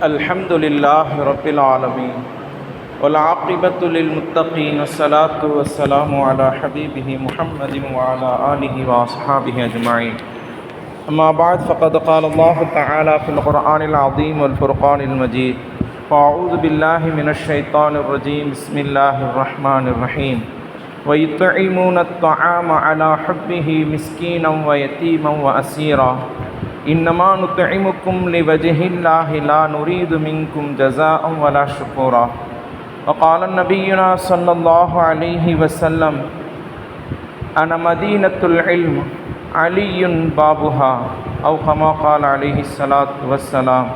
الحمد لله رب العالمين والعاقبة للمتقين والصلاة والسلام على حبيبه محمد وعلى آله وأصحابه أجمعين. أما بعد فقد قال الله تعالى في القرآن العظيم والفرقان المجيد: فأعوذ بالله من الشيطان الرجيم. بسم الله الرحمن الرحيم. ويطعمون الطعام على حبه مسكينا ويتيما وأسيرا إنما نطعمكم لوجه الله لا نريد منكم جزاء ولا شكورا. وقال نبينا صلى الله عليه وسلم: أنا مدينة العلم علي بابها، أو كما قال عليه الصلاة والسلام.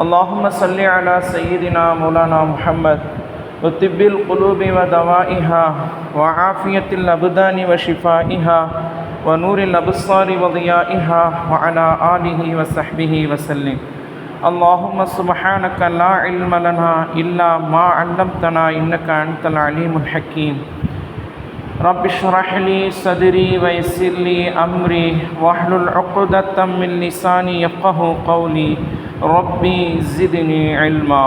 اللهم صل على سيدنا مولانا محمد وطب القلوب ودوائها وعافية الأبدان وشفائها ونور الأبصار وضيائها وعلى آله وصحبه وسلم. اللهم سبحانك لا علم لنا إلا ما علمتنا إنك أنت العليم الحكيم. رب اشرح لي صدري ويسر لي أمري واحلل عقدة من لساني يفقهوا قولي. ربي زدني علما.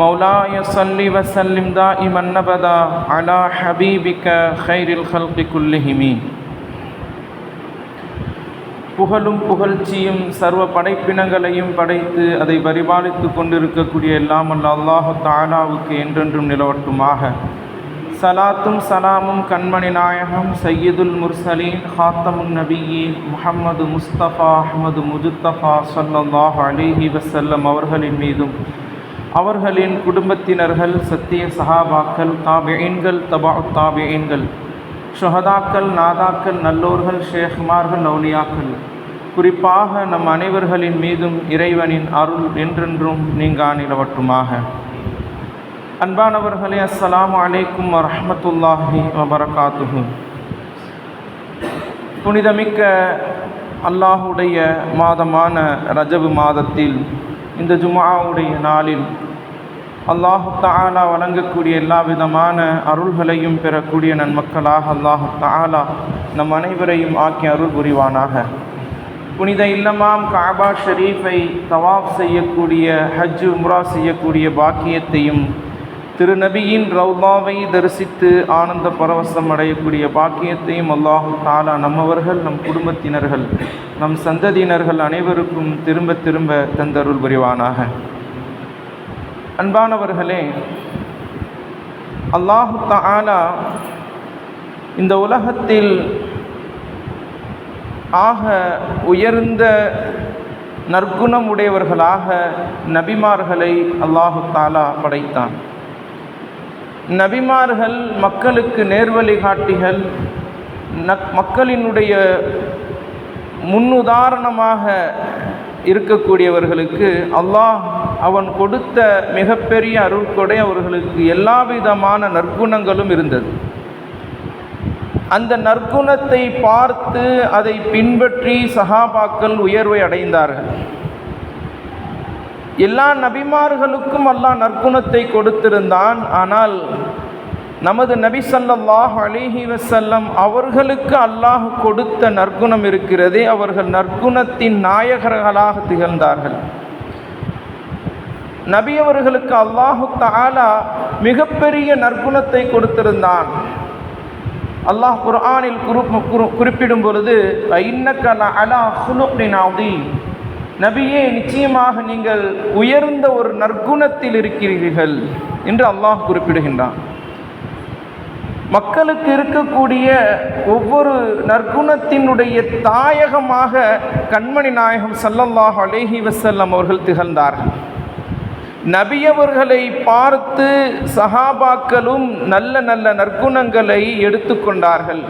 مولاي صل وسلم دائما أبدا على حبيبك خير الخلق كلهم. புகழும் புகழ்ச்சியும் சர்வ படைப்பினங்களையும் படைத்து அதை பரிபாலித்து கொண்டிருக்கக்கூடிய எல்லாம் அல்ல அல்லாஹு தஆலாவுக்கு என்றென்றும் நிலவட்டுமாக. சலாத்தும் சலாமும் கண்மணி நாயகம் சையதுல் முர்சலீன் ஹாத்தமுன் நபியீன் முஹம்மது முஸ்தபா அஹ்மது முஜ்தபா ஸல்லல்லாஹு அலைஹி வஸல்லம் அவர்களின் மீதும் அவர்களின் குடும்பத்தினர்கள், சத்திய சஹாபாக்கள், தாபிஈன்கள், தபஉத் தாபிஈன்கள், ஷுஹதாக்கள், நாதாக்கள், நல்லோர்கள், ஷேக்மார்கள், அவுலியாக்கள், குறிப்பாக நம் அனைவர்களின் மீதும் இறைவனின் அருள் என்றென்றும் நீங்கா நிலவட்டுமாக. அன்பானவர்களே, அஸ்ஸலாமு அலைக்கும் வரஹ்மத்துல்லாஹி வபரகாத்துஹு. புனிதமிக்க அல்லாஹுடைய மாதமான ரஜபு மாதத்தில் இந்த ஜும்ஆவுடைய நாளில் அல்லாஹு தஆலா வழங்கக்கூடிய எல்லா விதமான அருள்களையும் பெறக்கூடிய நன்மக்களாக அல்லாஹு தஆலா நம் அனைவரையும் ஆக்கி அருள் புரிவானாக. புனித இல்லமாம் கஅபா ஷரீஃபை தவாஃப் செய்யக்கூடிய, ஹஜ் உம்ரா செய்யக்கூடிய பாக்கியத்தையும், திருநபியின் ரௌலாவை தரிசித்து ஆனந்த பரவசம் அடையக்கூடிய பாக்கியத்தையும் அல்லாஹு தஆலா நம்மவர்கள், நம் குடும்பத்தினர்கள், நம் சந்ததியினர்கள் அனைவருக்கும் திரும்ப திரும்ப தந்தருள் புரிவானாக. அன்பானவர்களே, அல்லாஹு தஆலா இந்த உலகத்தில் ஆக உயர்ந்த நற்குணம் உடையவர்களாக நபிமார்களை அல்லாஹு தஆலா படைத்தான். நபிமார்கள் மக்களுக்கு நேர்வழி காட்டிகள், மக்களினுடைய முன்னுதாரணமாக இருக்கக்கூடியவர்களுக்கு அல்லாஹ் அவன் கொடுத்த மிகப்பெரிய அருள்கொடை அவர்களுக்கு எல்லா விதமான நற்குணங்களும் இருந்தது. அந்த நற்குணத்தை பார்த்து அதை பின்பற்றி சஹாபாக்கள் உயர்வை அடைந்தார்கள். எல்லா நபிமார்களுக்கும் அல்லாஹ் நற்குணத்தை கொடுத்திருந்தான். ஆனால் நமது நபி ஸல்லல்லாஹு அலைஹி வஸல்லம் அவர்களுக்கு அல்லாஹ் கொடுத்த நற்குணம் இருக்கிறதே, அவர்கள் நற்குணத்தின் நாயகர்களாக திகழ்ந்தார்கள். நபி அவர்களுக்கு அல்லாஹு தஆலா மிகப்பெரிய நற்குணத்தை கொடுத்திருந்தான். அல்லாஹ் குர்ஆனில் குறிப்பிடும் பொழுது, இன்னக லஅலா குலுகின் அதீம், நபியே நிச்சயமாக நீங்கள் உயர்ந்த ஒரு நற்குணத்தில் இருக்கிறீர்கள் என்று அல்லாஹ் குறிப்பிடுகின்றான். மக்களுக்கு இருக்கக்கூடிய ஒவ்வொரு நற்குணத்தினுடைய தாயகமாக கண்மணி நாயகம் ஸல்லல்லாஹு அலைஹி வஸல்லம் அவர்கள் திகழ்ந்தார்கள். நபியவர்களை பார்த்து சஹாபாக்களும் நல்ல நல்ல நற்குணங்களை எடுத்துக்கொண்டார்கள்.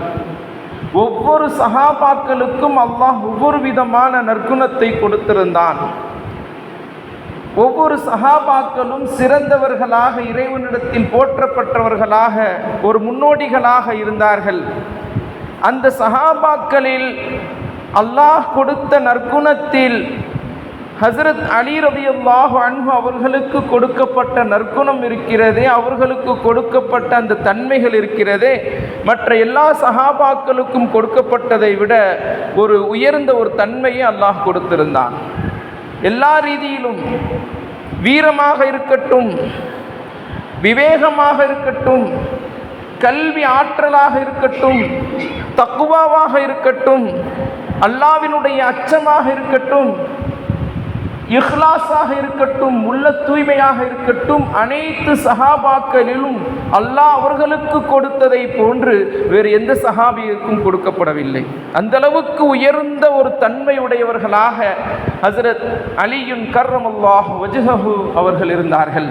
ஒவ்வொரு சஹாபாக்களுக்கும் அல்லாஹ் ஒவ்வொரு விதமான நற்குணத்தை கொடுத்திருந்தான். ஒவ்வொரு சஹாபாக்களும் சிறந்தவர்களாக, இறைவனிடத்தில் போற்றப்பட்டவர்களாக, ஒரு முன்னோடிகளாக இருந்தார்கள். அந்த சஹாபாக்களில் அல்லாஹ் கொடுத்த நற்குணத்தில் ஹஸரத் அலி ரலியல்லாஹு அன்ஹு அவர்களுக்கு கொடுக்கப்பட்ட நற்குணம் இருக்கிறதே, அவர்களுக்கு கொடுக்கப்பட்ட அந்த தன்மைகள் இருக்கிறதே, மற்ற எல்லா சஹாபாக்களுக்கும் கொடுக்கப்பட்டதை விட ஒரு உயர்ந்த ஒரு தன்மையை அல்லாஹ் கொடுத்திருந்தான். எல்லா ரீதியிலும் வீரமாக இருக்கட்டும், விவேகமாக இருக்கட்டும், கல்வி ஆற்றலாக இருக்கட்டும், தக்குவாவாக இருக்கட்டும், அல்லாஹ்வினுடைய அச்சமாக இருக்கட்டும், இஹ்லாஸாக இருக்கட்டும், உள்ள தூய்மையாக இருக்கட்டும், அனைத்து சஹாபாக்களிலும் அல்லாஹ் அவர்களுக்கு கொடுத்ததை போன்று வேறு எந்த சஹாபியுக்கும் கொடுக்கப்படவில்லை. அந்த அளவுக்கு உயர்ந்த ஒரு தன்மையுடையவர்களாக ஹஸரத் அலியுன் கர்ரமல்லாஹு வஜ்ஹஹு அவர்கள் இருந்தார்கள்.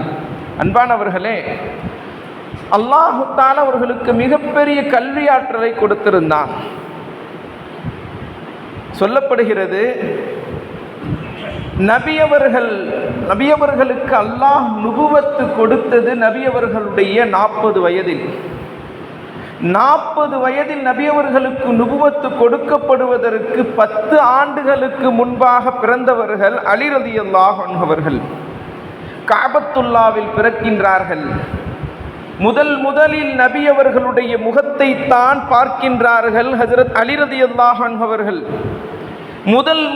அன்பானவர்களே, அல்லாஹ் தஆலா அவர்களுக்கு மிகப்பெரிய கல்வி ஆற்றலை கொடுத்திருந்தான். சொல்லப்படுகிறது, நபியவர்களுக்கு அல்லாஹ் நுபுவத்து கொடுத்தது நபியவர்களுடைய 40 வயதில். 40 வயதில் நபியவர்களுக்கு நுபுவத்து கொடுக்கப்படுவதற்கு 10 ஆண்டுகளுக்கு முன்பாக பிறந்தவர்கள் அலி ரலியல்லாஹு அன்ஹு அவர்கள். கஅபத்துல்லாவில் பிறக்கின்றார்கள். முதலில் நபி அவர்களுடைய முகத்தை தான் பார்க்கின்றார்கள் ஹஜ்ரத் அலி ரலியல்லாஹு அன்ஹு அவர்கள்.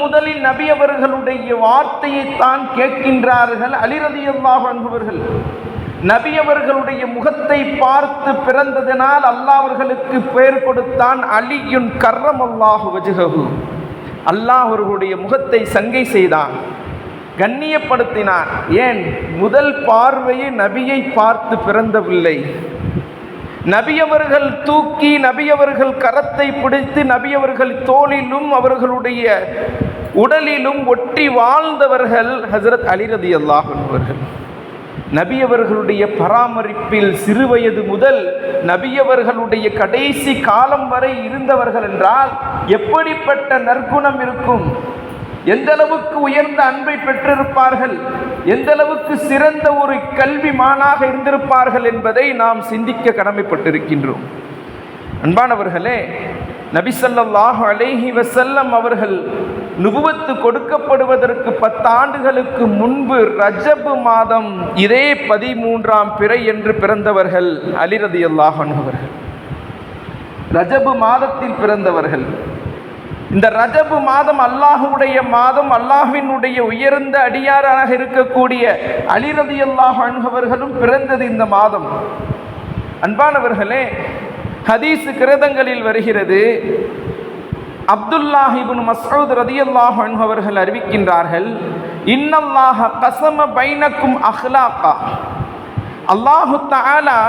முதலில் நபி அவர்களுடைய வார்த்தையை தான் கேட்கின்றார்கள் அலி ரலியல்லாஹு அன்ஹு அவர்கள். நபி அவர்களுடைய முகத்தை பார்த்து பிறந்ததனால் அல்லாஹ் அவர்களுக்கு பெயர் கொடுத்தான் அலியுன் கர்ரமல்லாஹு வஜ்ஹஹு. அல்லாஹ் அவர்களுடைய முகத்தை சங்கை செய்தான், கண்ணியப்படுத்தினான். ஏன்? முதல் பார்வையை நபியை பார்த்து பிறந்தவில்லை. நபியவர்கள் தூக்கி, நபியவர்கள் கரத்தை பிடித்து, நபியவர்கள் தோளிலும் அவர்களுடைய உடலிலும் ஒட்டி வாழ்ந்தவர்கள் ஹஸரத் அலி ரலியல்லாஹு அன்ஹு அவர்கள். நபியவர்களுடைய பராமரிப்பில் சிறுவயது முதல் நபியவர்களுடைய கடைசி காலம் வரை இருந்தவர்கள் என்றால் எப்படிப்பட்ட நற்குணம் இருக்கும்? எந்த அளவுக்கு உயர்ந்த அன்பை பெற்றிருப்பார்கள், எந்த அளவுக்கு சிறந்த ஒரு கல்விமானாக இருந்திருப்பார்கள் என்பதை நாம் சிந்திக்க கடமைப்பட்டிருக்கின்றோம். அன்பானவர்களே, நபி ஸல்லல்லாஹு அலைஹி வஸல்லம் அவர்கள் நுபுவத்து கொடுக்கப்படுவதற்கு 10 ஆண்டுகளுக்கு முன்பு ரஜப் மாதம் இதே 13ஆம் பிறை என்று பிறந்தவர்கள் அலி ரலியல்லாஹு அன்ஹு அவர்கள். ரஜப் மாதத்தில் பிறந்தவர்கள். இந்த ரஜப் மாதம் அல்லாஹுடைய மாதம், அல்லாஹ்வினுடைய உயர்ந்த அடியாராக இருக்கக்கூடிய அலி ரலியல்லாஹு அன்ஹு அவர்களும் பிறந்தது இந்த மாதம். அன்பானவர்களே, ஹதீஸ் கிரந்தங்களில் வருகிறது, அப்துல்லாஹ் இப்னு மஸ்ஊத் ரலியல்லாஹு அன்ஹு அவர்கள் அறிவிக்கின்றார்கள், இன்னல்லாஹ கஸம பைனக்கும் அஹ்லாகா. அல்லாஹு தஆலா,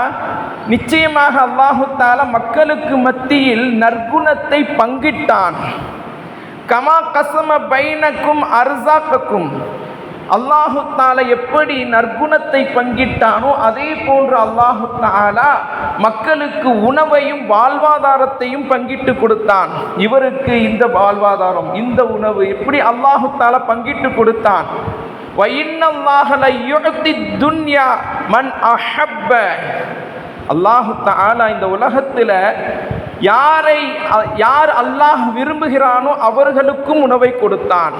நிச்சயமாக அல்லாஹு தஆலா மக்களுக்கு மத்தியில் நற்குணத்தை பங்கிட்டான். கமா கஸம பைனக்கும் அர்ஸாகக்கும். அல்லாஹு தஆலா எப்படி நற்குணத்தை பங்கிட்டானோ அதே போன்று அல்லாஹு தஆலா மக்களுக்கு உணவையும் வாழ்வாதாரத்தையும் பங்கிட்டு கொடுத்தான். இவருக்கு இந்த வாழ்வாதாரம், இந்த உணவு எப்படி அல்லாஹு தஆலா பங்கிட்டு கொடுத்தான். வஇன்னல்லாஹ லயுஅதி துன்யா மன் அஹப்ப. அல்லாஹு தஆலா இந்த உலகத்தில் யார் அல்லாஹ் விரும்புகிறானோ அவர்களுக்கும் உணவை கொடுத்தான்.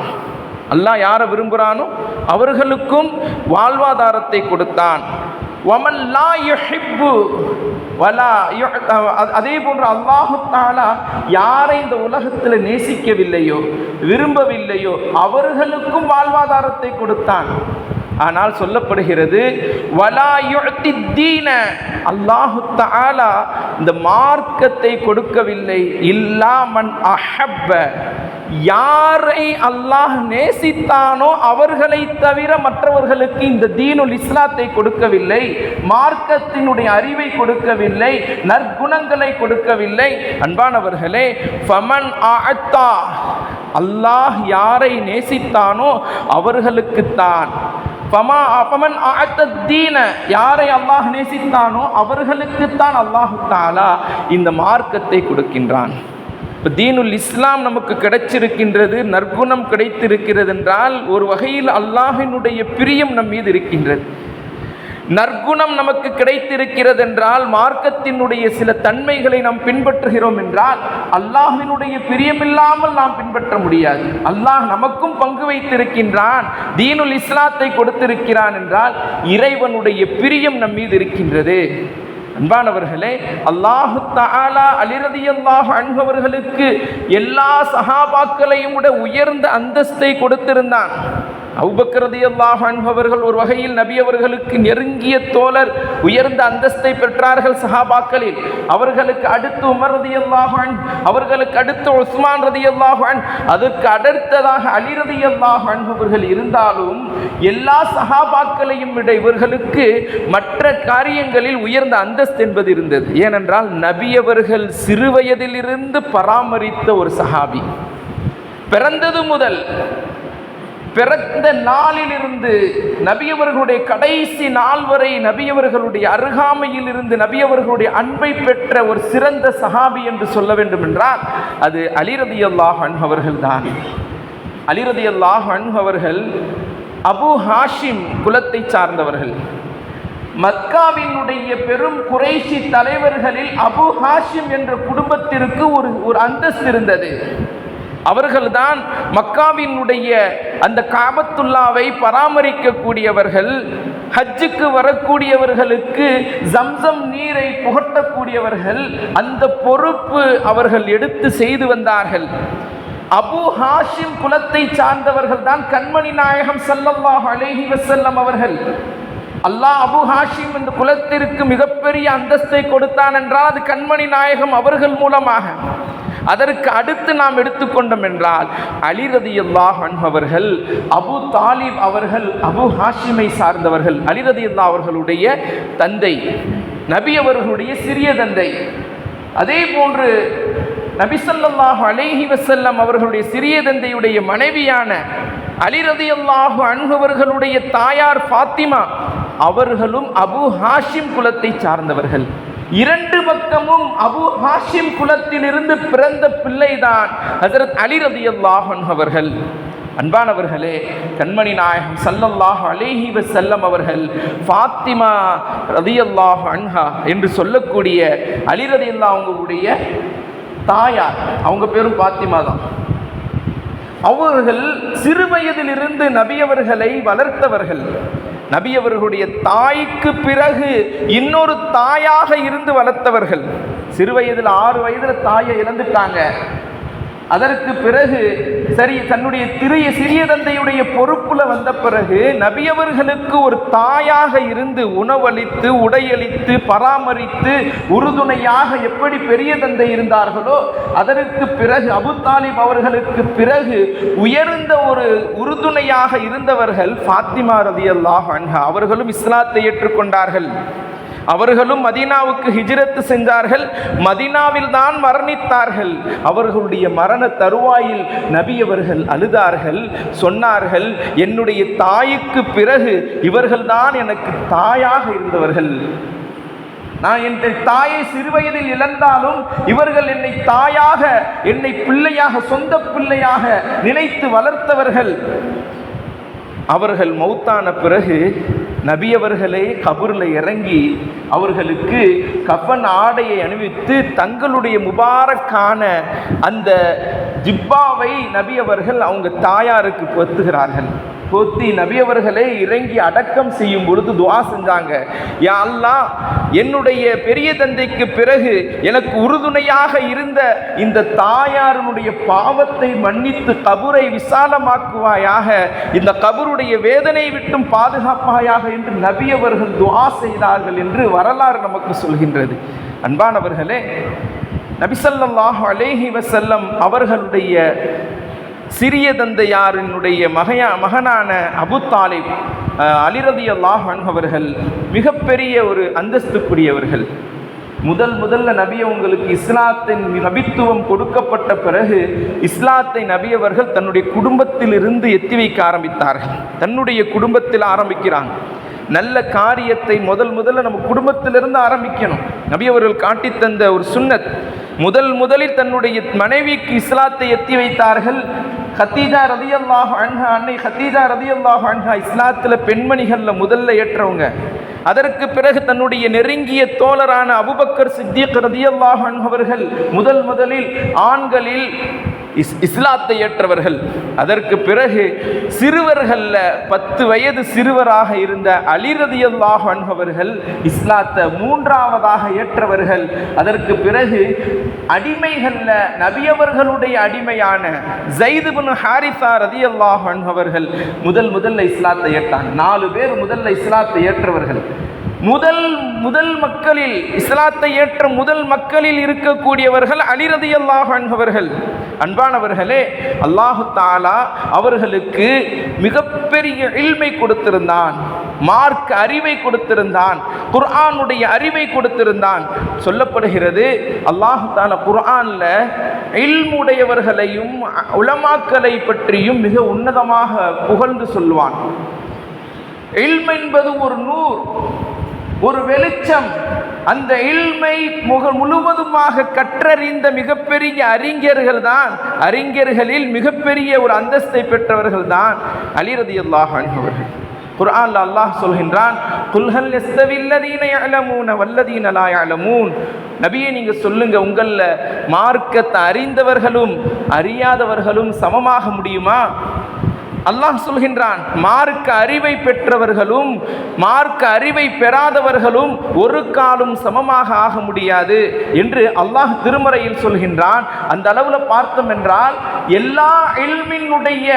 அல்லாஹ் யாரை விரும்புகிறானோ அவர்களுக்கும் வாழ்வாதாரத்தை கொடுத்தான். வமன் லா யுஹிப்பு வலா அதே போன்று அல்லாஹு தஆலா யாரை இந்த உலகத்தில் நேசிக்கவில்லையோ, விரும்பவில்லையோ அவர்களுக்கும் வாழ்வாதாரத்தை கொடுத்தான். ஆனால் சொல்லப்படுகிறது, வலா யுஅதி தீன. அல்லாஹு தஆலா இந்த மார்க்கத்தை கொடுக்கவில்லை. இல்லா மன் அஹப்ப. யாரை அல்லாஹ் நேசித்தானோ அவர்களை தவிர மற்றவர்களுக்கு இந்த தீனுல் இஸ்லாத்தை கொடுக்கவில்லை, மார்க்கத்தினுடைய அறிவை கொடுக்கவில்லை, நற்குணங்களை கொடுக்கவில்லை. அன்பானவர்களே, ஃபமன் அஅத்தா. அல்லாஹ் யாரை நேசித்தானோ அவர்களுக்குத்தான். ஃபமன் அஅத்த தீன. யாரை அல்லாஹ் நேசித்தானோ அவர்களுக்குத்தான் அல்லாஹு தஆலா இந்த மார்க்கத்தை கொடுக்கின்றான். இப்போ தீனுல் இஸ்லாம் நமக்கு கிடைச்சிருக்கின்றது, நற்குணம் கிடைத்திருக்கிறது என்றால் ஒரு வகையில் அல்லாஹினுடைய பிரியம் நம் மீது இருக்கின்றது. நற்குணம் நமக்கு கிடைத்திருக்கிறது என்றால், மார்க்கத்தினுடைய சில தன்மைகளை நாம் பின்பற்றுகிறோம் என்றால் அல்லாஹ்வினுடைய பிரியமில்லாமல் நாம் பின்பற்ற முடியாது. அல்லாஹ் நமக்கும் பங்கு வைத்திருக்கின்றான், தீனுல் இஸ்லாத்தை கொடுத்திருக்கிறான் என்றால் இறைவனுடைய பிரியம் நம் மீது இருக்கின்றது. அன்பானவர்களே, அல்லாஹு தஆலா அலி ரலியல்லாஹு அன்ஹு அவர்களுக்கு எல்லா சஹாபாக்களையும் விட உயர்ந்த அந்தஸ்தை கொடுத்திருந்தான். அபூபக்கர் ரலியல்லாஹு அன்ஹு அவர்கள் ஒரு வகையில் நபி அவர்களுக்கு நெருங்கிய தோழர், உயர்ந்த அந்தஸ்தை பெற்றார்கள் சஹாபாக்களில். அவர்களுக்கு அடுத்து உமர் ரலியல்லாஹு அன்ஹு, அவர்களுக்கு அடுத்து உஸ்மான் ரலியல்லாஹு அன்ஹு, அதற்கு அடுத்ததாக அலி ரலியல்லாஹு அன்ஹு அவர்கள் இருந்தாலும் எல்லா சஹாபாக்களையும் விட இவர்களுக்கு மற்ற காரியங்களில் உயர்ந்த அந்தஸ்து என்பது இருந்தது. ஏனென்றால் நபி அவர்கள் சிறுவயதிலிருந்து பராமரித்த ஒரு சஹாபி. பிறந்தது முதல் பிறந்த நாளிலிருந்து நபியவர்களுடைய கடைசி நாள் வரை நபியவர்களுடைய அருகாமையில் இருந்து நபியவர்களுடைய அன்பை பெற்ற ஒரு சிறந்த சஹாபி என்று சொல்ல வேண்டும் என்றால் அது அலி ரலியல்லாஹு அன்ஹு அவர்கள் தான். அலி ரலியல்லாஹு அன்ஹு அவர்கள் அபு ஹாஷிம் குலத்தை சார்ந்தவர்கள். மக்காவினுடைய பெரும் குறைஷி தலைவர்களில் அபு ஹாஷிம் என்ற குடும்பத்திற்கு ஒரு அந்தஸ்து இருந்தது. அவர்கள்தான் மக்காவினுடைய அந்த காபத்துல்லாவை பராமரிக்கக்கூடியவர்கள். ஹஜ்ஜுக்கு வரக்கூடியவர்களுக்கு ஜம்சம் நீரை புகட்டக்கூடியவர்கள். அந்த பொறுப்பு அவர்கள் எடுத்து செய்து வந்தார்கள். அபு ஹாஷிம் குலத்தை சார்ந்தவர்கள் தான் கண்மணி நாயகம் ஸல்லல்லாஹு அலைஹி வஸல்லம் அவர்கள். அல்லாஹ் அபு ஹாஷிம் இந்த குலத்திற்கு மிகப்பெரிய அந்தஸ்தை கொடுத்தான் என்றால் அது கண்மணி நாயகம் அவர்கள் மூலமாக. அதற்கு அடுத்து நாம் எடுத்துக்கொண்டோம் என்றால் அலி ரலியல்லாஹு அன்ஹு அவர்கள், அபு தாலிப் அவர்கள் அபு ஹாஷிமை சார்ந்தவர்கள். அலி ரலியல்லாஹு அவர்களுடைய தந்தை, நபி அவர்களுடைய சிறிய தந்தை. அதே போன்று நபி ஸல்லல்லாஹு அலைஹி வஸல்லம் அவர்களுடைய சிறிய தந்தையுடைய மனைவியான அலி ரலியல்லாஹு அன்ஹு அவர்களுடைய தாயார் ஃபாத்திமா அவர்களும் அபு ஹாஷிம் குலத்தை சார்ந்தவர்கள். இரண்டு பக்கமும் அபு ஹாஷிம் குலத்திலிருந்து பிறந்த பிள்ளைதான் ஹஜ்ரத் அலி ரலியல்லாஹு அன்ஹு அவர்கள். அன்பானவர்களே, கண்மணி நாயகம் ஸல்லல்லாஹு அலைஹி வஸல்லம் அவர்கள் ஃபாத்திமா ரலியல்லாஹு அன்ஹா என்று சொல்லக்கூடிய அலி ரலியல்லாஹு அவங்களுடைய தாயார், அவங்க பேரும் ஃபாத்திமா தான். அவர்கள் சிறுவயதிலிருந்து நபியவர்களை வளர்த்தவர்கள். நபியவர்களுடைய தாய்க்கு பிறகு இன்னொரு தாயாக இருந்து வளர்த்தவர்கள். சிறுவயதில் 6 வயதில் தாயை இழந்துட்டாங்க. அதற்கு பிறகு சரி தன்னுடைய சிறிய தந்தையுடைய பொறுப்புல வந்த பிறகு நபியவர்களுக்கு ஒரு தாயாக இருந்து உணவளித்து உடையளித்து பராமரித்து உறுதுணையாக எப்படி பெரிய தந்தை இருந்தார்களோ அதற்கு பிறகு அபு தாலிப் அவர்களுக்கு பிறகு உயர்ந்த ஒரு உறுதுணையாக இருந்தவர்கள் ஃபாத்திமா ரலியல்லாஹு அன்ஹா. அவர்களும் இஸ்லாத்தை ஏற்றுக்கொண்டார்கள். அவர்களும் மதீனாவுக்கு ஹிஜ்ரத் சென்றார்கள். மதீனாவில் தான் மரணித்தார்கள். அவர்களுடைய மரண தருவாயில் நபி அவர்கள் அழுதார்கள், சொன்னார்கள், என்னுடைய தாய்க்கு பிறகு இவர்கள்தான் எனக்கு தாயாக இருந்தவர்கள். நான் என் தாயை சிறுவயதில் இழந்தாலும் இவர்கள் என்னை தாயாக, என்னை பிள்ளையாக, சொந்த பிள்ளையாக நினைத்து வளர்த்தவர்கள். அவர்கள் மௌத்தான பிறகு நபியவர்களே கபூரில் இறங்கி அவர்களுக்கு கஃபன் ஆடையை அணிவித்து தங்களுடைய முபாரக்கான அந்த ஜிப்பாவை நபியவர்கள் அவங்க தாயாருக்கு பொத்துகிறார்கள். பொத்தி நபியவர்களை இறங்கி அடக்கம் செய்யும் பொழுது துஆ செஞ்சாங்க, யா அல்லாஹ், என்னுடைய பெரிய தந்தைக்கு பிறகு எனக்கு உறுதுணையாக இருந்த இந்த தாயாருடைய பாவத்தை மன்னித்து கபூரை விசாலமாக்குவாயாக, இந்த கபூருடைய வேதனை விட்டும் பாதுகாப்பாயாக என்று நபியவர்கள் துஆ செய்தார்கள் என்று வரலாறு நமக்கு சொல்கின்றது. அன்பானவர்களே, நபி ஸல்லல்லாஹு அலைஹி வஸல்லம் அவர்களுடைய சிறிய தந்தையாரினுடைய மகனான அபு தாலிப் அலி ரலியல்லாஹு அன்ஹு அவர்கள் மிகப்பெரிய ஒரு அந்தஸ்துக்குரியவர்கள். முதல்ல நபி அவங்களுக்கு இஸ்லாத்தின் நபித்துவம் கொடுக்கப்பட்ட பிறகு இஸ்லாத்தை நபி அவர்கள் தன்னுடைய குடும்பத்தில் இருந்து எத்தி வைக்க ஆரம்பித்தார்கள். தன்னுடைய குடும்பத்தில் ஆரம்பிக்கிறாங்க. நல்ல காரியத்தை முதல்ல நம்ம குடும்பத்திலிருந்து ஆரம்பிக்கணும். நபி அவர்கள் காட்டித்தந்த ஒரு சுன்னத். முதலில் தன்னுடைய மனைவிக்கு இஸ்லாத்தை எத்தி வைத்தார்கள். ஹதீஜா ரலியல்லாஹு அன்ஹா, அன்னை ஹதீஜா ரலியல்லாஹு அன்ஹா இஸ்லாத்தில் பெண்மணிகளில் முதல்ல ஏற்றவங்க. அதற்கு பிறகு தன்னுடைய நெருங்கிய தோழரான அபூபக்கர் சித்திக் ரலியல்லாஹு அன்ஹு அவர்கள் முதலில் ஆண்களில் இஸ்லாத்தை ஏற்றவர்கள். அதற்கு பிறகு சிறுவர்கள்ல 10 வயது சிறுவராக இருந்த அலி ரலியல்லாஹு அன்ஹு அவர்கள் இஸ்லாத்தை 3ஆவதாக ஏற்றவர்கள். அதற்கு பிறகு அடிமைகள்ல நபியவர்களுடைய அடிமையான ஸைத் இப்னு ஹாரிஸா ரலியல்லாஹு அன்ஹு அவர்கள் முதல்ல இஸ்லாத்தை ஏற்றாங்க. 4 பேர் முதல்ல இஸ்லாத்தை ஏற்றவர்கள். முதல் மக்களில் இஸ்லாத்தை ஏற்ற முதல் மக்களில் இருக்கக்கூடியவர்கள் அலி ரலியல்லாஹு அன்ஹு அவர்கள். அன்பானவர்களே, அல்லாஹு தஆலா அவர்களுக்கு மிகப்பெரிய இல்மை கொடுத்திருந்தான், மார்க்க அறிவை கொடுத்திருந்தான், குர்ஆனுடைய அறிவை கொடுத்திருந்தான். சொல்லப்படுகிறது அல்லாஹு தஆலா குர்ஆன்ல இல்முடையவர்களையும் உலமாக்களை பற்றியும் மிக உன்னதமாக புகழ்ந்து சொல்வான். இல்ம் என்பது ஒரு நூர், ஒரு வெளிச்சம். அந்த இல்மை முழுவதுமாக கற்றறிந்த மிகப்பெரிய அறிஞர்கள் தான், அறிஞர்களில் மிகப்பெரிய ஒரு அந்தஸ்தை பெற்றவர்கள் தான் அலி ரலியல்லாஹு அன்ஹு அவர்கள். குர்ஆன்ல அல்லாஹ் சொல்கின்றான், குல் ஹல் யஸ்தவில் லதீன யஅலமூன வல்லதீன லா யஅலமூன். நபியே, நீங்க சொல்லுங்க, உங்கள மார்க்கத்தை அறிந்தவர்களும் அறியாதவர்களும் சமமாக முடியுமா? அல்லாஹ் சொல்கின்றான், மார்க்க அறிவை பெற்றவர்களும் மார்க்க அறிவை பெறாதவர்களும் ஒரு காலும் சமமாக ஆக முடியாது என்று அல்லாஹ் திருமறையில் சொல்கின்றான். அந்த அளவில் பார்த்தோம் என்றால் எல்லா இல்மினுடைய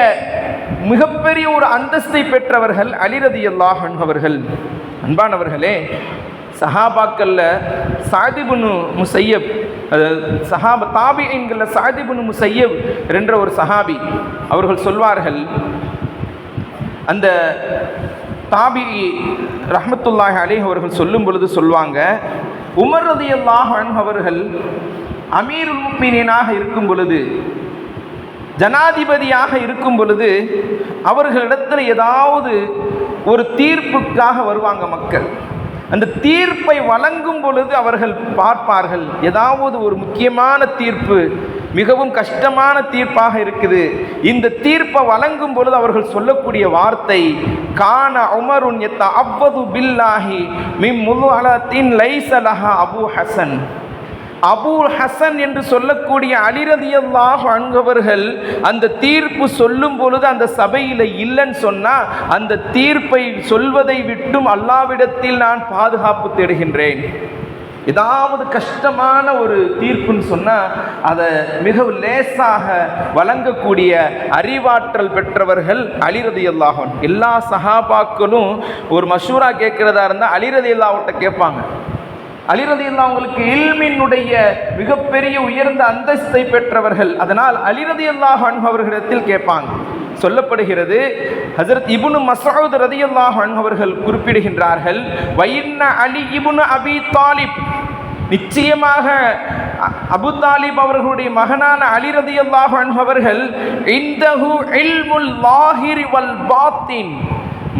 மிகப்பெரிய ஒரு அந்தஸ்தை பெற்றவர்கள் அலி ரலியல்லாஹு அன்ஹு அவர்கள். அன்பானவர்களே, சஹாபாக்கள்ல ஸஅத் இப்னு முஸையப், தாபிஈன்கள்ல ஸஅத் இப்னு முஸையப் என்ற ஒரு சஹாபி, அவர்கள் சொல்வார்கள், அந்த தாபிஈ ரஹ்மத்துல்லாஹி அலைஹி அவர்கள் சொல்லும் பொழுது சொல்வாங்க, உமர் ரலியல்லாஹு அன்ஹு அவர்கள் அமீருல் முஃமினீனாக இருக்கும் பொழுது, ஜனாதிபதியாக இருக்கும் பொழுது, அவர்களிடத்தில் ஏதாவது ஒரு தீர்ப்புக்காக வருவாங்க மக்கள். அந்த தீர்ப்பை வழங்கும் பொழுது அவர்கள் பார்ப்பார்கள், ஏதாவது ஒரு முக்கியமான தீர்ப்பு, மிகவும் கஷ்டமான தீர்ப்பாக இருக்குது. இந்த தீர்ப்பை வழங்கும் பொழுது அவர்கள் சொல்லக்கூடிய வார்த்தை, கான உமருன் யத்தஅவ்வது பில்லாஹி மின் முல்அலத்தின் லைஸ லஹா அபூ ஹசன். அபூ ஹசன் என்று சொல்லக்கூடிய அலி ரலியல்லாஹு அன்ஹு அவர்கள் அந்த தீர்ப்பு சொல்லும் பொழுது அந்த சபையில் இல்லைன்னு சொன்னால் அந்த தீர்ப்பை சொல்வதை விட்டும் அல்லாஹ்விடத்தில் நான் பாதுகாப்பு தேடுகின்றேன். ஏதாவது கஷ்டமான ஒரு தீர்ப்புன்னு சொன்னால் அதை மிகவும் லேசாக வழங்கக்கூடிய அறிவாற்றல் பெற்றவர்கள் அலி ரலியல்லாஹு அன்ஹு. எல்லா சஹாபாக்களும் ஒரு மஷூரா கேட்கிறதா இருந்தால் அலி ரலியல்லாஹுட்ட கேட்பாங்க. அலி ரலியல்லாஹு அவங்களுக்கு இல்மினுடைய மிகப்பெரிய உயர்ந்த அந்தஸ்தை பெற்றவர்கள். அதனால் அலி ரலியல்லாஹு அன்ஹு அவர்களிடத்தில் கேட்பாங்க. சொல்லப்படுகிறது, ஹஜ்ரத் இப்னு மஸ்ஊத் ரலியல்லாஹு அன்ஹு அவர்கள் குறிப்பிடுகின்றார்கள், வஇன்ன அலி இப்னு அபி தாலிப், நிச்சயமாக அபு தாலிப் அவர்களுடைய மகனான அலி ரலியல்லாஹு அன்ஹு அவர்கள் இந்தஹு இல்முல் லாஹிரி வல் பாத்தின்,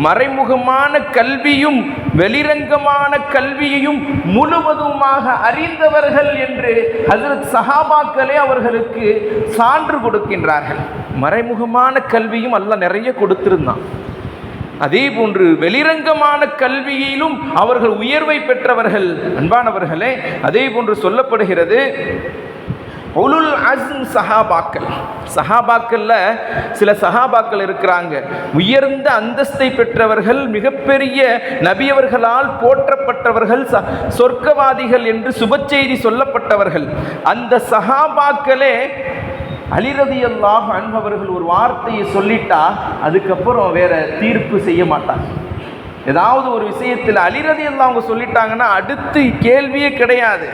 மறைமுகமான கல்வியும் வெளிரங்கமான கல்வியையும் முழுவதுமாக அறிந்தவர்கள் என்று ஹஜ்ரத் சஹாபாக்களே அவர்களுக்கு சான்று கொடுக்கின்றார்கள். மறைமுகமான கல்வியும் அல்லாஹ் நிறைய கொடுத்திருந்தான், அதே போன்று வெளிரங்கமான கல்வியிலும் அவர்கள் உயர்வை பெற்றவர்கள். அன்பானவர்களே, அதே போன்று சொல்லப்படுகிறது, உலுல் அஸ்ம் சஹாபாக்கள்ல சில சஹாபாக்கள் இருக்கிறாங்க, உயர்ந்த அந்தஸ்தை பெற்றவர்கள், மிகப்பெரிய நபியவர்களால் போற்றப்பட்டவர்கள், சொர்க்கவாதிகள் என்று சுபச்செய்தி சொல்லப்பட்டவர்கள். அந்த சஹாபாக்களே அலி ரலியல்லாஹு அன்ஹு அவர்கள் ஒரு வார்த்தையை சொல்லிட்டா அதுக்கப்புறம் வேற தீர்ப்பு செய்ய மாட்டாங்க. ஏதாவது ஒரு விஷயத்தில் அலி ரலியல்லாஹு அவங்க சொல்லிட்டாங்கன்னா அடுத்து கேள்வியே கிடையாது.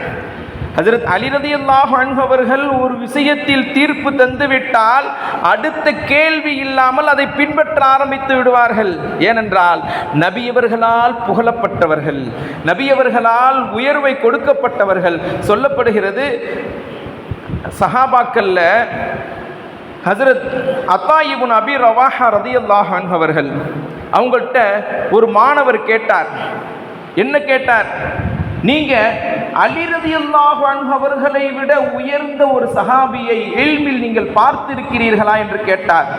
ஹஜ்ரத் அலி ரலியல்லாஹு அன்ஹு அவர்கள் ஒரு விஷயத்தில் தீர்ப்பு தந்துவிட்டால் அடுத்த கேள்வி இல்லாமல் அதை பின்பற்ற ஆரம்பித்து விடுவார்கள். ஏனென்றால் நபியவர்களால் புகழப்பட்டவர்கள், நபியவர்களால் உயர்வை கொடுக்கப்பட்டவர்கள். சொல்லப்படுகிறது, சஹாபாக்கள்ல ஹஜ்ரத் அத்தா இப்னு அபி ரவாஹா ரலியல்லாஹு அன்ஹு அவர்கள், அவங்கள்ட்ட ஒரு மாணவர் கேட்டார். என்ன கேட்டார்? நீங்க அலி ரலியல்லாஹு அன்ஹு அவர்களை விட உயர்ந்த ஒரு சஹாபியை இல்மில் நீங்கள் பார்த்திருக்கிறீர்களா என்று கேட்டார்.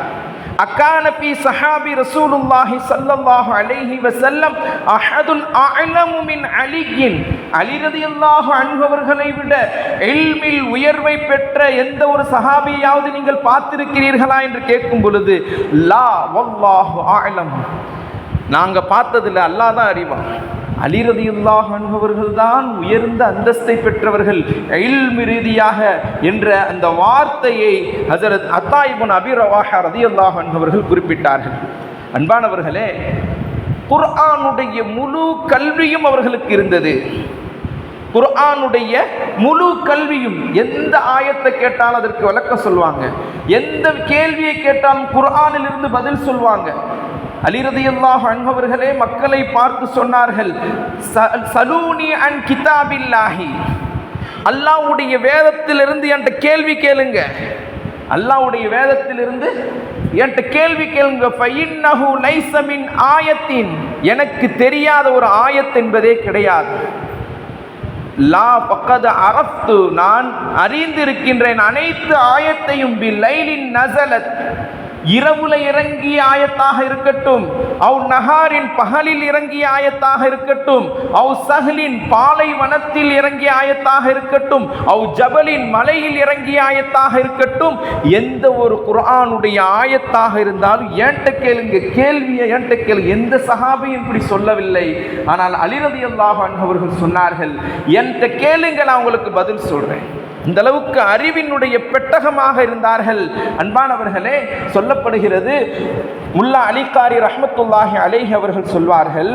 அக்கான ஃபீ ஸஹாபி ரசூலுல்லாஹி ஸல்லல்லாஹு அலைஹி வஸல்லம் அஹதுன் அஅலமு மின் அலியின், அலி ரலியல்லாஹு அன்ஹு அவர்களை விட இல்மில் உயர்வை பெற்ற எந்த ஒரு சஹாபியாவது நீங்கள் பார்த்திருக்கிறீர்களா என்று கேட்கும் பொழுது லா வல்லாஹு அஅலம், நாங்க பார்த்ததில்லை, அல்லாஹ் தான் அறிவான். அலி ரலியல்லாஹு அன்ஹு அவர்கள் தான் உயர்ந்த அந்தஸ்தை பெற்றவர்கள் இல்மு ரீதியாக என்ற அந்த வார்த்தையை ஹஜரத் அத்தா இப்னு அபி ரவாஹா ரலியல்லாஹு அன்ஹு அவர்கள் குறிப்பிட்டார்கள். அன்பானவர்களே, குர்ஆனுடைய முழு கல்வியும் அவர்களுக்கு இருந்தது. குர்ஆனுடைய முழு கல்வியும், எந்த ஆயத்தை கேட்டாலும் அதற்கு விளக்கம் சொல்வாங்க, எந்த கேள்வியை கேட்டாலும் குர்ஆனில் இருந்து பதில் சொல்வாங்க. அலி ரலியல்லாஹு அன்ஹு அவர்களே மக்களை பார்த்து சொன்னார்கள், சலூனி அன் கிதாபில்லாஹி, அல்லாஹ்வுடைய வேதத்திலிருந்து என்கிட்ட கேள்வி கேளுங்க, அல்லாஹ்வுடைய வேதத்திலிருந்து என்கிட்ட கேள்வி கேளுங்க. ஃபஇன்னஹு லைஸ மின் ஆயத்தின், எனக்கு தெரியாத ஒரு ஆயத் என்பதே கிடையாது. லா ஃபக்கத் அரஃப்து, நான் அறிந்திருக்கின்றேன் அனைத்து ஆயத்தையும். பிலைலின் நஸலத், இரவுல இறங்கிய ஆயத்தாக இருக்கட்டும், அவ் நஹாரின் பகலில் இறங்கிய ஆயத்தாக இருக்கட்டும், அவ் சஹலின் பாலைவனத்தில் இறங்கிய ஆயத்தாக இருக்கட்டும், அவ் ஜபலின் மலையில் இறங்கிய ஆயத்தாக இருக்கட்டும், எந்த ஒரு குர்ஆனுடைய ஆயத்தாக இருந்தாலும் என்கிட்ட கேளுங்க, கேள்வியை என்கிட்ட கேளுங்க. எந்த சஹாபியும் இப்படி சொல்லவில்லை. ஆனால் அலி ரலியல்லாஹு அன்ஹு அவர்கள் சொன்னார்கள், என்கிட்ட கேளுங்க, நான் உங்களுக்கு பதில் சொல்றேன். இந்த அளவுக்கு அறிவினுடைய பெட்டகமாக இருந்தார்கள். அன்பானவர்களே, சொல்லப்படுகிறது, முல்லா அலிகாரி ரஹ்மத்துல்லாஹி அலைஹி அவர்கள் சொல்வார்கள்,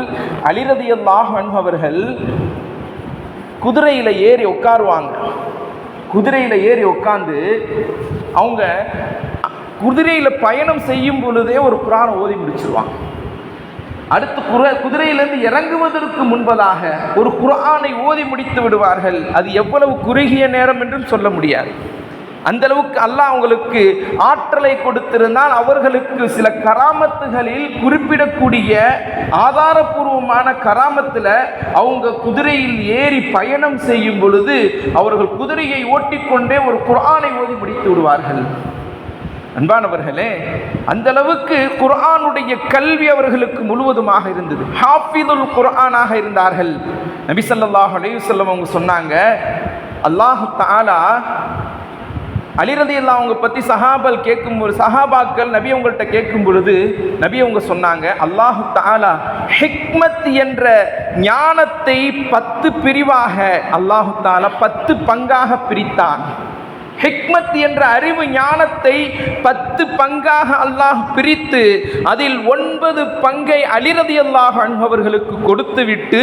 அலி ரலியல்லாஹு அன்ஹு அவர்கள் குதிரையில் ஏறி உட்காருவாங்க. குதிரையில் ஏறி உட்கார்ந்து அவங்க குதிரையில் பயணம் செய்யும் பொழுதே ஒரு குர்ஆனை ஓதி முடிச்சிருவாங்க. அடுத்து குதிரையிலிருந்து இறங்குவதற்கு முன்பதாக ஒரு குர்ஆனை ஓதி முடித்து விடுவார்கள். அது எவ்வளவு குறுகிய நேரம் என்றும் சொல்ல முடியாது. அந்த அளவுக்கு அல்லாஹ் அவங்களுக்கு ஆற்றலை கொடுத்திருந்தால் அவர்களுக்கு சில கராமத்துகளில் குறிப்பிடக்கூடிய ஆதாரபூர்வமான கராமத்தில் அவங்க குதிரையில் ஏறி பயணம் செய்யும் பொழுது அவர்கள் குதிரையை ஓட்டிக்கொண்டே ஒரு குர்ஆனை ஓதி முடித்து விடுவார்கள். அன்பானவர்களே, அந்த அளவுக்கு குர்ஆனுடைய கல்வி அவர்களுக்கு முழுவதுமாக இருந்தது. ஹாஃபிதுல் குர்ஆனாக இருந்தார்கள். நபி ஸல்லல்லாஹு அலைஹி வஸல்லம் அவங்க சொன்னாங்க, அல்லாஹ் தஆலா அலி ரலியல்லாஹு அவங்க பற்றி சஹாபாக்கள் நபி அவங்கள்ட்ட கேட்கும் பொழுது நபி அவங்க சொன்னாங்க, அல்லாஹ் தஆலா ஹிக்மத் என்ற ஞானத்தை 10 பிரிவாக அல்லாஹ் தஆலா 10 பங்காக பிரித்தான். ஹிக்மத் என்ற அறிவு ஞானத்தை 10 பங்காக அல்லாஹ் பிரித்து அதில் 9 பங்கை அலி ரலியல்லாஹு அன்ஹு அவர்களுக்கு கொடுத்துவிட்டு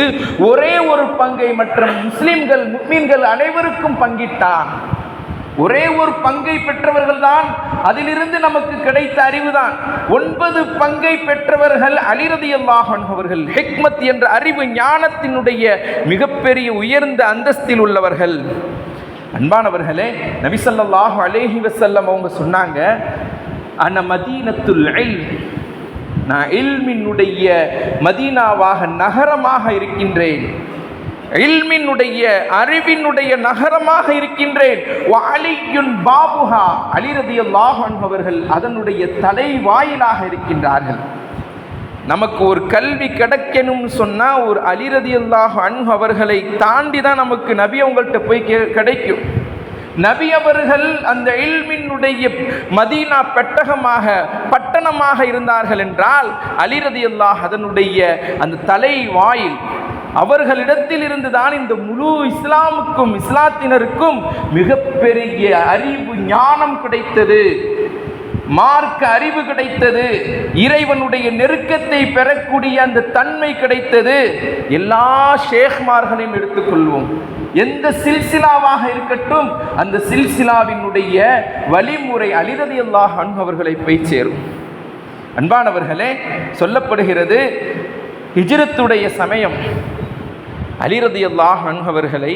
ஒரே ஒரு பங்கை மற்ற முஸ்லிம்கள் முஃமின்கள் அனைவருக்கும் பங்கிட்டான். ஒரே ஒரு பங்கை பெற்றவர்கள் தான், அதிலிருந்து நமக்கு கிடைத்த அறிவுதான். 9 பங்கை பெற்றவர்கள் அலி ரலியல்லாஹு அன்ஹு அவர்கள். ஹிக்மத் என்ற அறிவு ஞானத்தினுடைய மிகப்பெரிய உயர்ந்த அந்தஸ்தில் உள்ளவர்கள். அன்பானவர்களே, நபி ஸல்லல்லாஹு அலைஹி வஸல்லம் அவங்க சொன்னாங்க, அன மதீனத்துல் இல்ம், நான் இல்மினுடைய மதீனாவாக நகரமாக இருக்கின்றேன், இல்மினுடைய அறிவினுடைய நகரமாக இருக்கின்றேன். வஅலியுன் பாபுஹா, அலி ரலியல்லாஹு அன்ஹு அவர்கள் அதனுடைய தலைவாயிலாக இருக்கின்றார்கள். நமக்கு ஒரு கல்வி கிடைக்கணும்னு சொன்னால் ஒரு அலி ரலியல்லாஹு அன்ஹு அவர்களை தாண்டி தான் நமக்கு நபி அவங்கள்ட்ட போய் கிடைக்கும். நபி அவர்கள் அந்த இல்மினுடைய மதீனா பெட்டகமாக பட்டணமாக இருந்தார்கள் என்றால் அலி ரலியல்லாஹு அதனுடைய அந்த தலைவாயில் அவர்களிடத்தில் இருந்து தான் இந்த முழு இஸ்லாமுக்கும் இஸ்லாத்தினருக்கும் மிகப்பெரிய அறிவு ஞானம் கிடைத்தது, மார்க்க அறிவு கிடைத்தது, இறைவனுடைய நெருக்கத்தை பெறக்கூடிய அந்த தன்மை கிடைத்தது. எல்லா ஷேக்மார்களையும் எடுத்துக்கொள்வோம், எந்த சில்சிலாவாக இருக்கட்டும், அந்த சில்சிலாவினுடைய வழிமுறை அலி ரலியல்லாஹு அன்ஹு அவர்களை போய் சேரும். அன்பானவர்களே, சொல்லப்படுகிறது, ஹிஜ்ரத்துடைய சமயம் அலி ரலியல்லாஹு அன்ஹு அவர்களை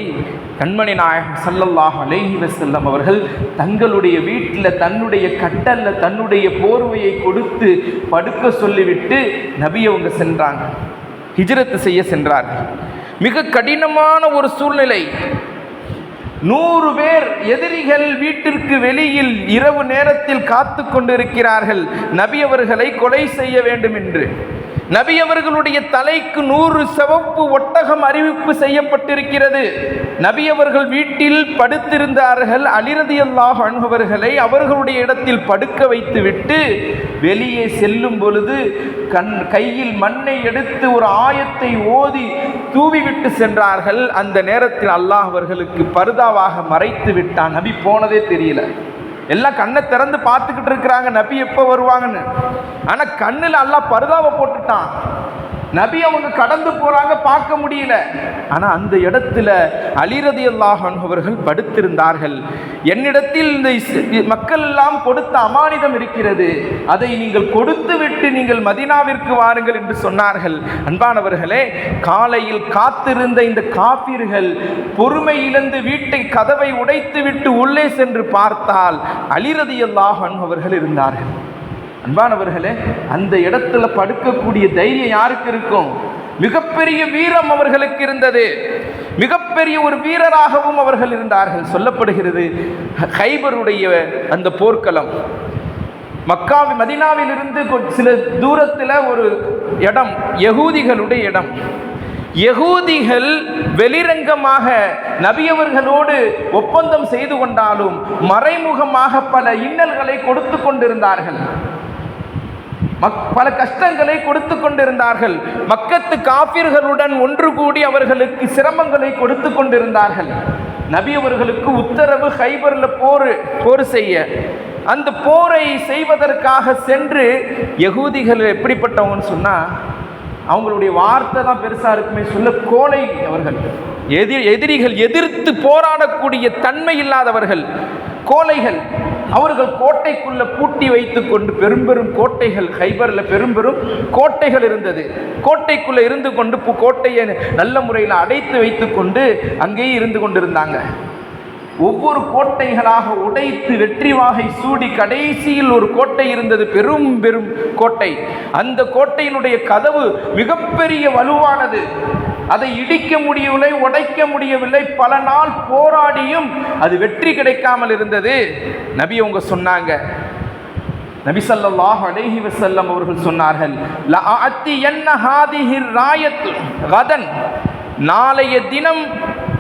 கண்மணி நாயகம் ஸல்லல்லாஹு அலைஹி வஸல்லம் அவர்கள் தங்களுடைய வீட்டில் தன்னுடைய கட்டல்ல தன்னுடைய போர்வையை கொடுத்து படுக்க சொல்லிவிட்டு நபி அவங்க சென்றாங்க, ஹிஜ்ரத் செய்ய சென்றார்கள். மிக கடினமான ஒரு சூழ்நிலை. 100 பேர் எதிரிகள் வீட்டிற்கு வெளியில் இரவு நேரத்தில் காத்து கொண்டிருக்கிறார்கள் நபி அவர்களை கொலை செய்ய வேண்டும் என்று. நபி அவர்களுடைய தலைக்கு 100 சிவப்பு ஒட்டகம் அறிவிப்பு செய்யப்பட்டிருக்கிறது. நபி அவர்கள் வீட்டில் படுத்திருந்தார்கள். அலி ரலியல்லாஹு அன்ஹு அவர்களை அவர்களுடைய இடத்தில் படுக்க வைத்துவிட்டு வெளியே செல்லும் பொழுது கையில் மண்ணை எடுத்து ஒரு ஆயத்தை ஓதி தூவிவிட்டு சென்றார்கள். அந்த நேரத்தில் அல்லாஹ் அவர்களுக்கு பர்தாவாக மறைத்து விட்டான். நபி போனதே தெரியல. எல்லாம் கண்ணை திறந்து பார்த்துக்கிட்டு இருக்கிறாங்க நபி எப்போ வருவாங்கன்னு. ஆனால் கண்ணில் அல்லாஹ் பர்தாவை போட்டுட்டான். நபி அவங்க கடந்து போறாங்க, பார்க்க முடியல. ஆனால் அந்த இடத்துல அலி ரலியல்லாஹு அன்ஹு அவர்கள் படுத்திருந்தார்கள். என்னிடத்தில் இந்த மக்கள் எல்லாம் கொடுத்த அமானிதம் இருக்கிறது, அதை நீங்கள் கொடுத்து விட்டு நீங்கள் மதீனாவிற்கு வாருங்கள் என்று சொன்னார்கள். அன்பானவர்களே, காலையில் காத்திருந்த இந்த காபிர்கள் பொறுமை இழந்து வீட்டை கதவை உடைத்து விட்டு உள்ளே சென்று பார்த்தால் அலி ரலியல்லாஹு அன்ஹு அவர்கள் இருந்தார்கள். அன்பானவர்களே, அந்த இடத்துல படுக்கக்கூடிய தைரியம் யாருக்கு இருக்கும்? மிகப்பெரிய வீரம் அவர்களுக்கு இருந்தது. மிகப்பெரிய ஒரு வீரராகவும் அவர்கள் இருந்தார்கள். சொல்லப்படுகிறது கைபருடைய அந்த போர்க்களம் மதீனாவில் இருந்து சில தூரத்தில் ஒரு இடம், யகூதிகளுடைய இடம். யகூதிகள் வெளிரங்கமாக நபியவர்களோடு ஒப்பந்தம் செய்து கொண்டாலும் மறைமுகமாக பல இன்னல்களை கொடுத்து கொண்டிருந்தார்கள், பல கஷ்டங்களை கொடுத்து கொண்டிருந்தார்கள். மக்கத்து காபிர்களுடன் ஒன்று கூடி அவர்களுக்கு சிரமங்களை கொடுத்து கொண்டிருந்தார்கள். நபி அவர்களுக்கு உத்தரவு கைபர்ல போர் செய்ய. அந்த போரை செய்வதற்காக சென்று யகூதிகள் எப்படிப்பட்டவங்கன்னு சொன்னா, அவங்களுடைய வார்த்தை தான் பெருசா இருக்குமே, சொல்ல கோலை அவர்கள், எதிரிகள் எதிர்த்து போராடக்கூடிய தன்மை இல்லாதவர்கள், கோலைகள். அவர்கள் கோட்டைக்குள்ள பூட்டி வைத்துக் கொண்டு பெரும் கோட்டைகள், கைபர்ல பெரும் கோட்டைகள் இருந்தது. கோட்டைக்குள்ள இருந்து கொண்டு கோட்டையை நல்ல முறையில் அடைத்து வைத்துக் கொண்டு அங்கேயே இருந்து கொண்டிருந்தாங்க. ஒவ்வொரு கோட்டைகளாக உடைத்து வெற்றி வாகை சூடி கடைசியில் ஒரு கோட்டை இருந்தது, பெரும் கோட்டை. அந்த கோட்டையினுடைய கதவு மிகப்பெரிய வலுவானது. அதை இடிக்க முடியவில்லை, உடைக்க முடியவில்லை. பல நாள் போராடியும் அது வெற்றி கிடைக்காமல் இருந்தது. நபி அவங்க சொன்னாங்க, நபி ஸல்லல்லாஹு அலைஹி வஸல்லம் அவர்கள் சொன்னார்கள், லஅஅத்தியன்ன ஹாதிஹி ராயத் கதன், நாளைய தினம்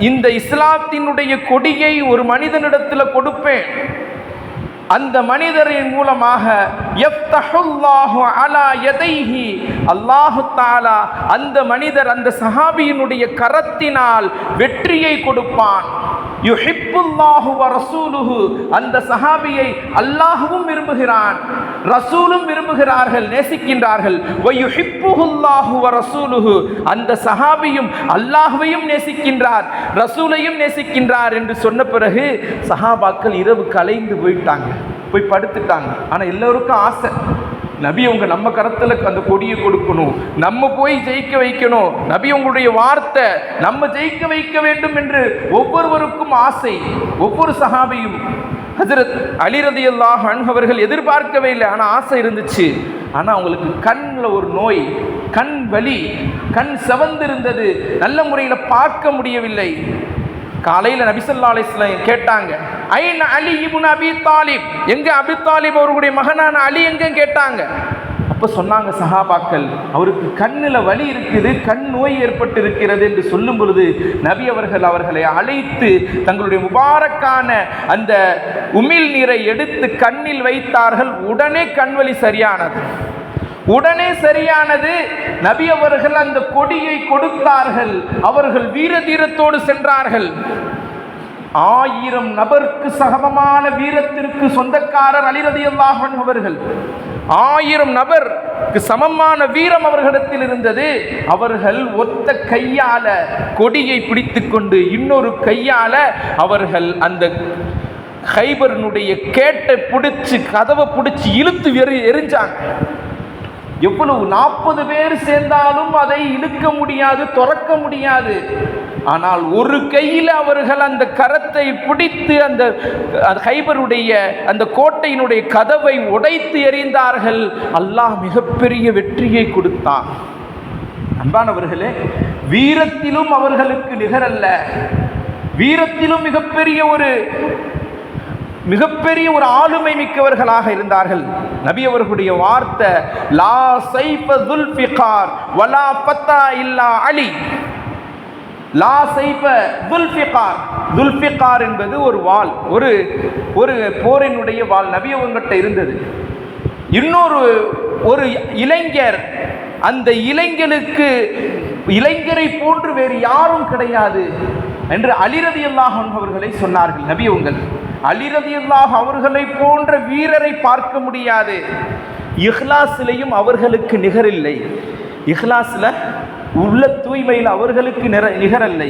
இந்த இஸ்லாத்தினுடைய கொடியை ஒரு மனிதனிடத்தில் கொடுப்பேன். அந்த மனிதரின் மூலமாக யஃப்தஹுல்லாஹு அலா யதைஹி, அல்லாஹு தஆலா அந்த மனிதர், அந்த சஹாபியினுடைய கரத்தினால் வெற்றியை கொடுப்பான். யுஹிப்புல்லாஹு வ ரசூலுஹு, அந்த சஹாபியை அல்லாஹ்வும் விரும்புகிறான், ரசூலும் விரும்புகிறார்கள், நேசிக்கின்றார்கள். வ யுஹிப்புல்லாஹு வ ரசூலுஹு, அந்த சஹாபியும் அல்லாஹ்வையும் நேசிக்கின்றார், ரசூலையும் நேசிக்கின்றார் என்று சொன்ன பிறகு சஹாபாக்கள் இரவு கலைந்து போய் படுத்துட்டாங்க. ஆனால் எல்லோருக்கும் ஆசை, நபி அவங்க நம்ம கரத்தில் அந்த கொடியை கொடுக்கணும், நம்ம போய் ஜெயிக்க வைக்கணும், நபி உங்களுடைய வார்த்தை நம்ம ஜெயிக்க வைக்க வேண்டும் என்று ஒவ்வொருவருக்கும் ஆசை. ஒவ்வொரு சஹாபியும் ஹஜ்ரத் அலி ரலியல்லாஹு அன்ஹு அவர்கள் எதிர்பார்க்கவே இல்லை, ஆனால் ஆசை இருந்துச்சு. ஆனால் அவங்களுக்கு கண்ணில் ஒரு நோய், கண் வலி, கண் செவந்திருந்தது, நல்ல முறையில் பார்க்க முடியவில்லை. காலையில் நபி ஸல்லல்லாஹு அலைஹி வஸல்லம் கேட்டாங்க, ஐன அலி இப்னு அபி தாலிப், எங்க அபி தாலிப் அவர்களுடைய மகனான அலி எங்க கேட்டாங்க. அப்போ சொன்னாங்க சஹாபாக்கள், அவருக்கு கண்ணில் வலி இருக்குது, கண் நோய் ஏற்பட்டு இருக்கிறது என்று சொல்லும் பொழுது நபி அவர்கள் அவர்களை அழைத்து தங்களுடைய முபாரக்கான அந்த உமிழ் நீரை எடுத்து கண்ணில் வைத்தார்கள். உடனே கண்வலி சரியானது. நபி அவர்கள் அந்த கொடியை கொடுத்தார்கள். அவர்கள் வீர தீரத்தோடு சென்றார்கள். 1000 நபருக்கு சமமான வீரத்திற்கு சொந்தக்காரர் அலி ரலியல்லாஹு அன்ஹு அவர்கள். 1000 நபருக்கு சமமான வீரம் அவர்களிடத்தில் இருந்தது. அவர்கள் ஒத்த கையால கொடியை பிடித்துக்கொண்டு இன்னொரு கையால அவர்கள் அந்த கைபரனுடைய கேட்டை பிடிச்சு கதவை பிடிச்சி இழுத்து எரிஞ்சாங்க. எவ்வளவு 40 பேர் சேர்ந்தாலும் அதை இழுக்க முடியாது, துறக்க முடியாது. ஆனால் ஒரு கையில் அவர்கள் அந்த கரத்தை பிடித்து அந்த கைபருடைய அந்த கோட்டையினுடைய கதவை உடைத்து எறிந்தார்கள். அல்லாஹ் மிகப்பெரிய வெற்றியை கொடுத்தான். அன்பானவர்களே, வீரத்திலும் அவர்களுக்கு நிகரல்ல. வீரத்திலும் மிகப்பெரிய ஒரு ஆளுமை மிக்கவர்களாக இருந்தார்கள். நபி அவர்களுடைய வார்த்தை, லா சைஃப துல்ஃபிகார் வலா ஃபத்தா இல்லா அலி. லா சைஃப துல்ஃபிகார், துல்ஃபிகார் என்பது ஒரு வாள், ஒரு போரினுடைய வாள் நபி அவங்ககிட்ட இருந்தது. இன்னொரு இளைஞர், அந்த இளைஞரை போன்று வேறு யாரும் கிடையாது என்று அலி ரலியல்லாஹு அன்ஹு அவர்களை சொன்னார்கள் நபி அவர்கள். அலி ரலியல்லாஹு அவர்களை போன்ற வீரரை பார்க்க முடியாது. இஹ்லாஸிலையும் அவர்களுக்கு நிகரில்லை. இஹ்லாஸில் உள்ள தூய்மையில் அவர்களுக்கு நிகரல்லை.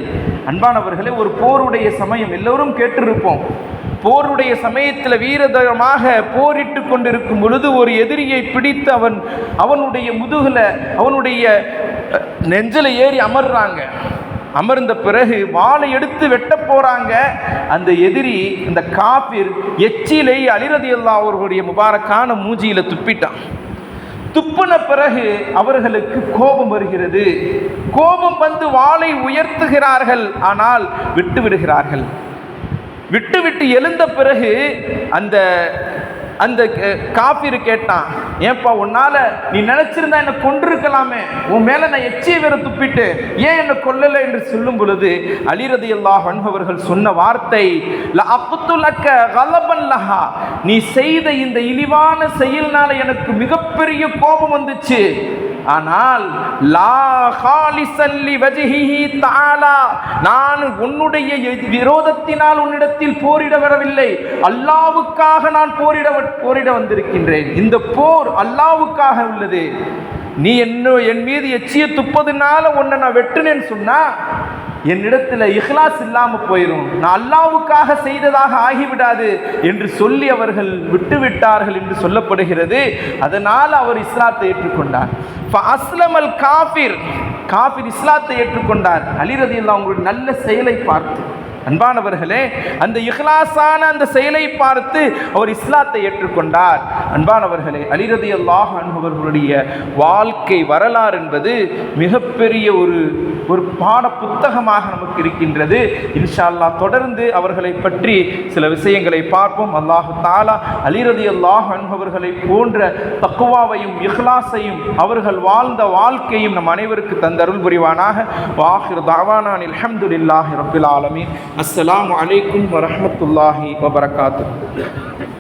அன்பானவர்களே, ஒரு போருடைய சமயம் எல்லோரும் கேட்டிருப்போம். போருடைய சமயத்தில் வீரதமாக போரிட்டு கொண்டிருக்கும் பொழுது ஒரு எதிரியை பிடித்து அவனுடைய முதுகில், அவனுடைய நெஞ்சில் ஏறி அமர்றாங்க. அமர்ந்த பிறகு வாளை எடுத்து வெட்ட போறாங்க. அந்த எதிரி, அந்த காபிர், எச்சிலை அலி ரலியல்லாஹு அவர்களுடைய முபாரக்கான மூஞ்சியில துப்பிட்டான். துப்புன பிறகு அவர்களுக்கு கோபம் வருகிறது. கோபம் வந்து வாளை உயர்த்துகிறார்கள், ஆனால் விட்டு விடுகிறார்கள். விட்டு எழுந்த பிறகு அந்த காபிர் கேட்டான், ஏன்பா உன்னால நீ நினைச்சிருந்தா என்னை கொண்டிருக்கலாமே, உன் மேல நான் எச்சியை வேற துப்பிட்டு ஏன் என்னை கொல்லலை என்று சொல்லும் பொழுது அலி ரலியல்லாஹு அன்ஹு அவர்கள் சொன்ன வார்த்தை, லஅக்துலக கலபன் லஹா, நீ செய்த இந்த இழிவான செயல்னால எனக்கு மிகப்பெரிய கோபம் வந்துச்சு. ஆனால் லா காலிசன் லி வஜ்ஹிஹி தஆலா, நான் உன்னுடைய விரோதத்தினால் உன்னிடத்தில் போரிட வரவில்லை, அல்லாஹ்வுக்காக நான் போரிட வந்திருக்கின்றேன். இந்த போர் அல்லாஹ்வுக்காக உள்ளது. நீ என் மீது எச்சிய துப்பதுனால உன்னை நான் வெட்டுனேன்னு சொன்னா என்னிடத்தில் இஹ்லாஸ் இல்லாமல் போயிடும், நான் அல்லாஹ்வுக்காக செய்ததாக ஆகிவிடாது என்று சொல்லி அவர்கள் விட்டுவிட்டார்கள் என்று சொல்லப்படுகிறது. அதனால் அவர் இஸ்லாத்தை ஏற்றுக்கொண்டார். அஸ்லமல் காஃபிர், இஸ்லாத்தை ஏற்றுக்கொண்டார் அலி ரலியல்லாஹு அவங்களுடைய நல்ல செயலை பார்த்து. அன்பானவர்களே, அந்த இஹ்லாஸான அந்த செயலை பார்த்து அவர் இஸ்லாத்தை ஏற்றுக்கொண்டார். அன்பானவர்களே, அலி ரலியல்லாஹு அன்ஹு அவர்களுடைய வாழ்க்கை வரலாறு என்பது மிகப்பெரிய ஒரு பாட புத்தகமாக நமக்கு இருக்கின்றது. இன்ஷா அல்லாஹ் தொடர்ந்து அவர்களை பற்றி சில விஷயங்களை பார்ப்போம். அல்லாஹு தஆலா அலி ரலியல்லாஹு அன்ஹு அவர்களை போன்ற தக்வாவையும் இஹ்லாஸையும் அவர்கள் வாழ்ந்த வாழ்க்கையும் நம் அனைவருக்கு தந்தருள் புரிவானாக. வாஹிர் தஅவானா அல்ஹம்துலில்லாஹி ரப்பில் ஆலமீன். அஸ்ஸலாமு அலைக்கும் வரஹ்மத்துல்லாஹி வபரகாத்துஹு.